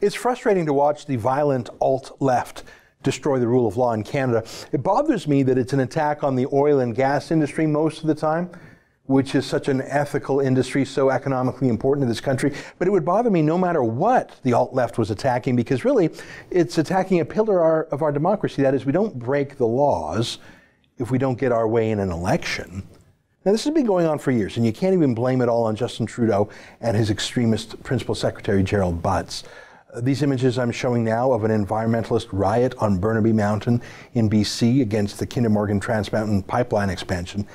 It's frustrating to watch the violent alt-left destroy the rule of law in Canada. It bothers me that it's an attack on the oil and gas industry most of the time, which is such an ethical industry, so economically important to this country. But it would bother me no matter what the alt-left was attacking, because really it's attacking a pillar of our democracy. That is, we don't break the laws if we don't get our way in an election. Now, this has been going on for years, and you can't even blame it all on Justin Trudeau and his extremist Principal Secretary, Gerald Butts. These images I'm showing now of an environmentalist riot on Burnaby Mountain in BC against the Kinder Morgan Trans Mountain pipeline expansion.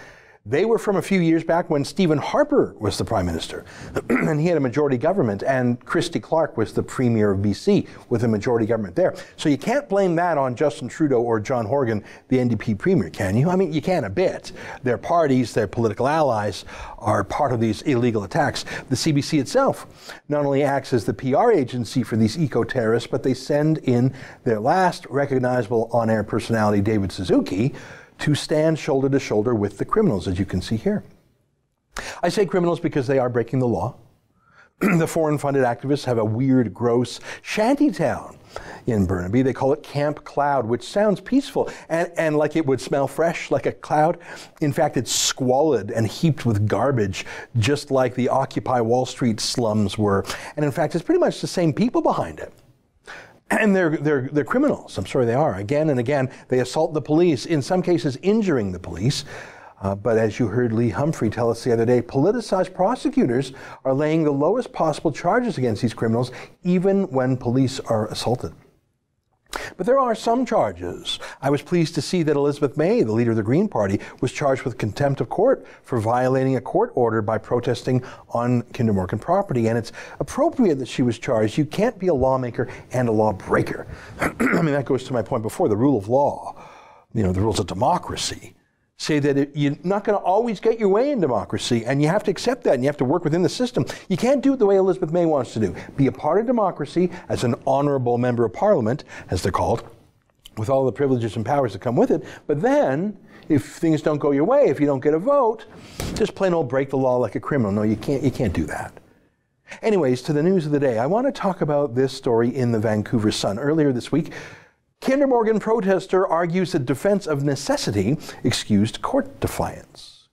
They were from a few years back when Stephen Harper was the Prime Minister, and he had a majority government, and Christy Clark was the Premier of BC with a majority government there. So you can't blame that on Justin Trudeau or John Horgan, the NDP Premier, can you? I mean, you can a bit. Their parties, their political allies are part of these illegal attacks. The CBC itself not only acts as the PR agency for these eco-terrorists, but they send in their last recognizable on-air personality, David Suzuki, to stand shoulder to shoulder with the criminals, as you can see here. I say criminals because they are breaking the law. The foreign-funded activists have a weird, gross shantytown in Burnaby. They call it Camp Cloud, which sounds peaceful and like it would smell fresh, like a cloud. In fact, it's squalid and heaped with garbage, just like the Occupy Wall Street slums were. And in fact, it's pretty much the same people behind it. And they're criminals. I'm sorry, they are. Again and again, they assault the police, in some cases injuring the police. But as you heard Lee Humphrey tell us the other day, politicized prosecutors are laying the lowest possible charges against these criminals, even when police are assaulted. But there are some charges. I was pleased to see that Elizabeth May, the leader of the Green Party, was charged with contempt of court for violating a court order by protesting on Kinder Morgan property. And it's appropriate that she was charged. You can't be a lawmaker and a lawbreaker. I mean, that goes to my point before, the rule of law, the rules of democracy say that you're not going to always get your way in democracy, and you have to accept that, and you have to work within the system. You can't do it the way Elizabeth May wants to do. Be a part of democracy as an honorable member of parliament, as they're called, with all the privileges and powers that come with it. But then, if things don't go your way, if you don't get a vote, just plain old break the law like a criminal. No, you can't do that. Anyways, to the news of the day, I want to talk about this story in the Vancouver Sun. Earlier this week, Kinder Morgan protester argues that defense of necessity excused court defiance.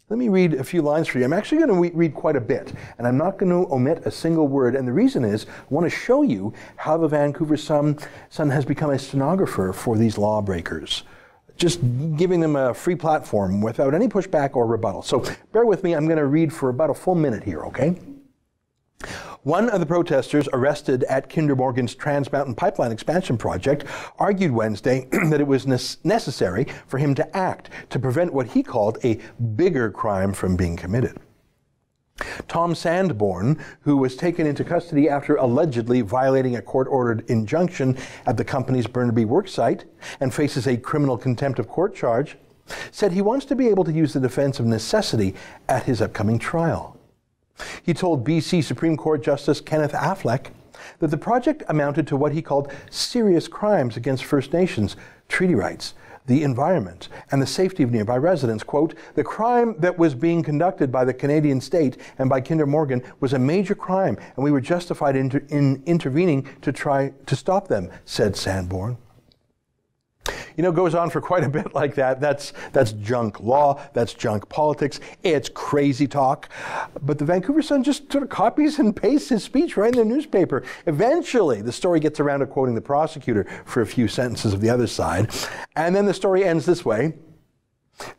Let me read a few lines for you. I'm actually going to read quite a bit, and I'm not going to omit a single word. And the reason is, I want to show you how the Vancouver Sun has become a stenographer for these lawbreakers, just giving them a free platform without any pushback or rebuttal. So bear with me. I'm going to read for about a full minute here, okay? One of the protesters arrested at Kinder Morgan's Trans Mountain Pipeline expansion project argued Wednesday that it was necessary for him to act to prevent what he called a bigger crime from being committed. Tom Sanborn, who was taken into custody after allegedly violating a court-ordered injunction at the company's Burnaby worksite and faces a criminal contempt of court charge, said he wants to be able to use the defense of necessity at his upcoming trial. He told BC Supreme Court Justice Kenneth Affleck that the project amounted to what he called serious crimes against First Nations, treaty rights, the environment, and the safety of nearby residents. Quote, the crime that was being conducted by the Canadian state and by Kinder Morgan was a major crime, and we were justified in intervening to try to stop them, said Sanborn. Goes on for quite a bit like that. That's junk law, that's junk politics, it's crazy talk. But the Vancouver Sun just sort of copies and pastes his speech right in their newspaper. Eventually, the story gets around to quoting the prosecutor for a few sentences of the other side. And then the story ends this way.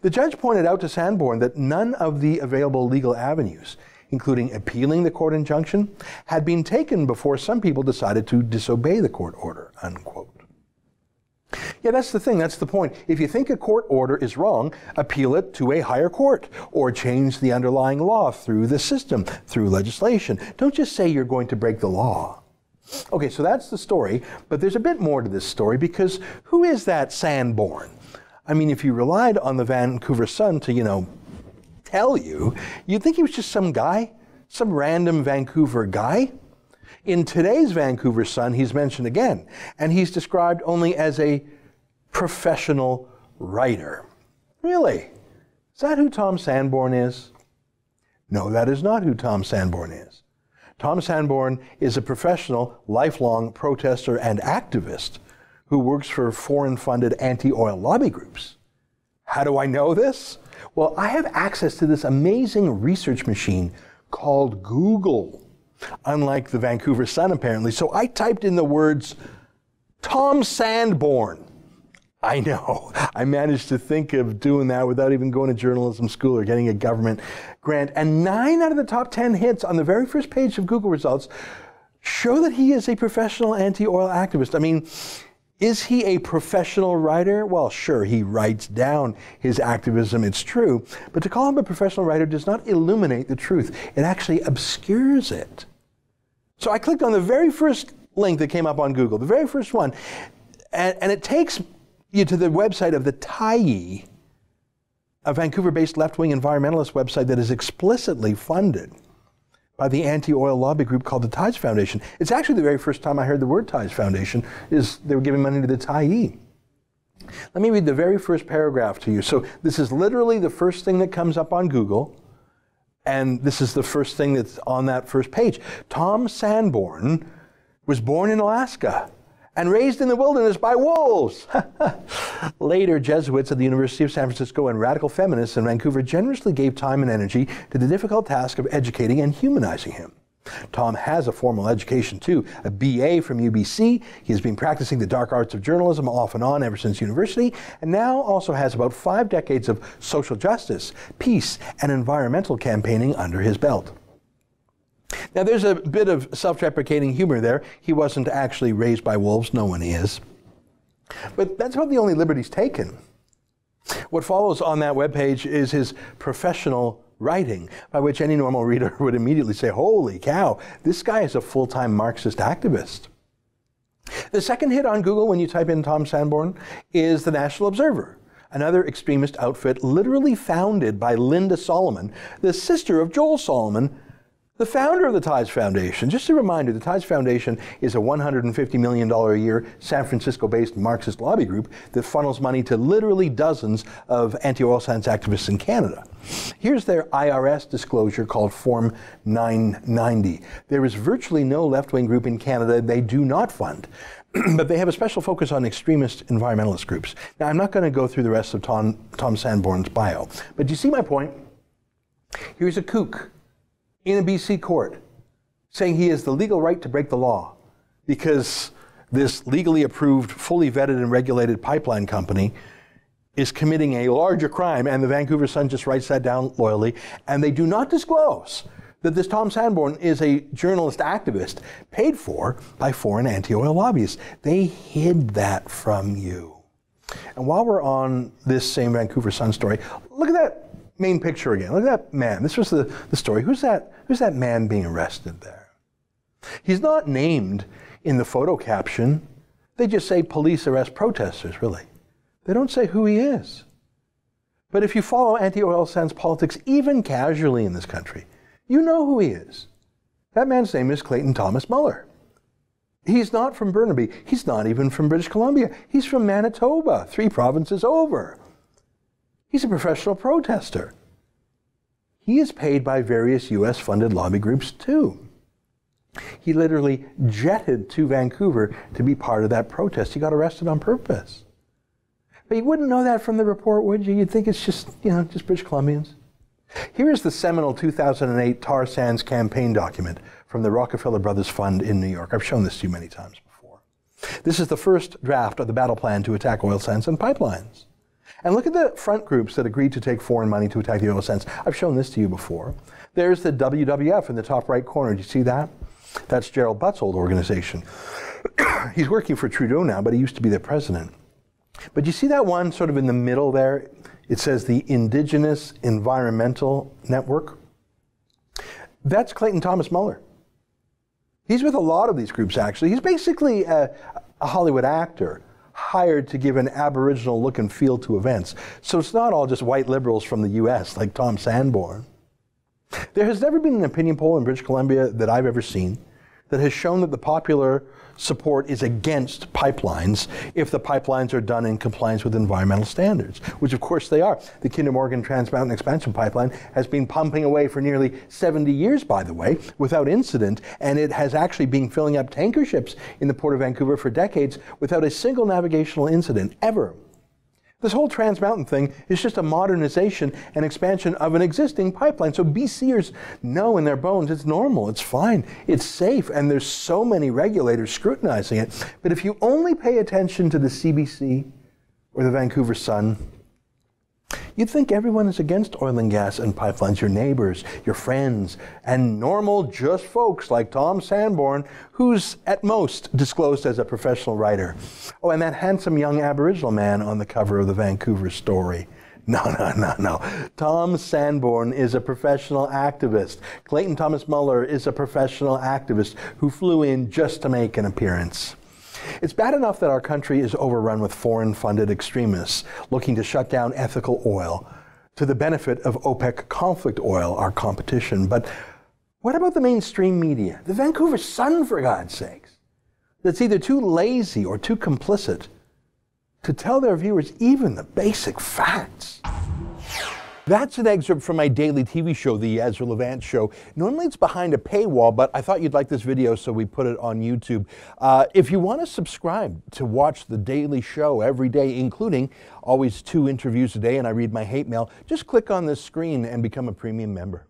The judge pointed out to Sanborn that none of the available legal avenues, including appealing the court injunction, had been taken before some people decided to disobey the court order, unquote. Yeah, that's the thing, that's the point. If you think a court order is wrong, appeal it to a higher court or change the underlying law through the system, through legislation. Don't just say you're going to break the law. Okay, so that's the story, but there's a bit more to this story because who is that Sanborn? I mean, if you relied on the Vancouver Sun to, tell you, you'd think he was just some guy, some random Vancouver guy. In today's Vancouver Sun, he's mentioned again, and he's described only as a professional writer. Really? Is that who Tom Sanborn is? No, that is not who Tom Sanborn is. Tom Sanborn is a professional, lifelong protester and activist who works for foreign-funded anti-oil lobby groups. How do I know this? Well, I have access to this amazing research machine called Google, unlike the Vancouver Sun, apparently. So I typed in the words, Tom Sanborn. I know, I managed to think of doing that without even going to journalism school or getting a government grant. And 9 out of the top 10 hits on the very first page of Google results show that he is a professional anti-oil activist. I mean, is he a professional writer? Well, sure, he writes down his activism, it's true. But to call him a professional writer does not illuminate the truth. It actually obscures it. So I clicked on the very first link that came up on Google, the very first one, and it takes you to the website of the Tyee, a Vancouver-based left-wing environmentalist website that is explicitly funded by the anti-oil lobby group called the Tides Foundation. It's actually the very first time I heard the word Tides Foundation is they were giving money to the Tyee. Let me read the very first paragraph to you. So this is literally the first thing that comes up on Google, and this is the first thing that's on that first page. Tom Sanborn was born in Alaska and raised in the wilderness by wolves. Later, Jesuits at the University of San Francisco and radical feminists in Vancouver generously gave time and energy to the difficult task of educating and humanizing him. Tom has a formal education too, a BA from UBC. He has been practicing the dark arts of journalism off and on ever since university, and now also has about 5 decades of social justice, peace, and environmental campaigning under his belt. Now, there's a bit of self-deprecating humor there. He wasn't actually raised by wolves. No one is. But that's about the only liberties taken. What follows on that webpage is his professional writing, by which any normal reader would immediately say, holy cow, this guy is a full-time Marxist activist. The second hit on Google when you type in Tom Sanborn is the National Observer, another extremist outfit literally founded by Linda Solomon, the sister of Joel Solomon, the founder of the Tides Foundation. Just a reminder, the Tides Foundation is a $150 million a year San Francisco-based Marxist lobby group that funnels money to literally dozens of anti-oil sands activists in Canada. Here's their IRS disclosure called Form 990. There is virtually no left-wing group in Canada they do not fund, but they have a special focus on extremist environmentalist groups. Now, I'm not going to go through the rest of Tom Sanborn's bio, but do you see my point? Here's a kook in a BC court saying he has the legal right to break the law because this legally approved, fully vetted and regulated pipeline company is committing a larger crime, and the Vancouver Sun just writes that down loyally, and they do not disclose that this Tom Sanborn is a journalist activist paid for by foreign anti-oil lobbyists. They hid that from you. And while we're on this same Vancouver Sun story, look at that main picture again. Look at that man. This was the story. Who's that man being arrested there? He's not named in the photo caption. They just say police arrest protesters, really. They don't say who he is. But if you follow anti-oil sands politics even casually in this country, you know who he is. That man's name is Clayton Thomas Muller. He's not from Burnaby. He's not even from British Columbia. He's from Manitoba, 3 provinces over. He's a professional protester. He is paid by various US-funded lobby groups too. He literally jetted to Vancouver to be part of that protest. He got arrested on purpose. But you wouldn't know that from the report, would you? You'd think it's just, just British Columbians. Here's the seminal 2008 tar sands campaign document from the Rockefeller Brothers Fund in New York. I've shown this to you many times before. This is the first draft of the battle plan to attack oil sands and pipelines. And look at the front groups that agreed to take foreign money to attack the oil sands. I've shown this to you before. There's the WWF in the top right corner. Do you see that? That's Gerald Butt's old organization. He's working for Trudeau now, but he used to be their president. But you see that one sort of in the middle there? It says the Indigenous Environmental Network. That's Clayton Thomas Muller. He's with a lot of these groups, actually. He's basically a Hollywood actor hired to give an Aboriginal look and feel to events. So it's not all just white liberals from the US like Tom Sanborn. There has never been an opinion poll in British Columbia that I've ever seen that has shown that the popular support is against pipelines if the pipelines are done in compliance with environmental standards, which of course they are. The Kinder Morgan Trans Mountain Expansion Pipeline has been pumping away for nearly 70 years, by the way, without incident, and it has actually been filling up tanker ships in the Port of Vancouver for decades without a single navigational incident, ever. This whole Trans Mountain thing is just a modernization and expansion of an existing pipeline. So BCers know in their bones it's normal, it's fine, it's safe, and there's so many regulators scrutinizing it. But if you only pay attention to the CBC or the Vancouver Sun, you'd think everyone is against oil and gas and pipelines, your neighbors, your friends, and normal, just folks like Tom Sanborn, who's at most disclosed as a professional writer. Oh, and that handsome young Aboriginal man on the cover of the Vancouver Story. No. Tom Sanborn is a professional activist. Clayton Thomas Muller is a professional activist who flew in just to make an appearance. It's bad enough that our country is overrun with foreign-funded extremists looking to shut down ethical oil to the benefit of OPEC conflict oil, our competition. But what about the mainstream media? The Vancouver Sun, for God's sakes, that's either too lazy or too complicit to tell their viewers even the basic facts. That's an excerpt from my daily TV show, The Ezra Levant Show. Normally it's behind a paywall, but I thought you'd like this video, so we put it on YouTube. If you want to subscribe to watch the daily show every day, including always 2 interviews a day, and I read my hate mail, just click on this screen and become a premium member.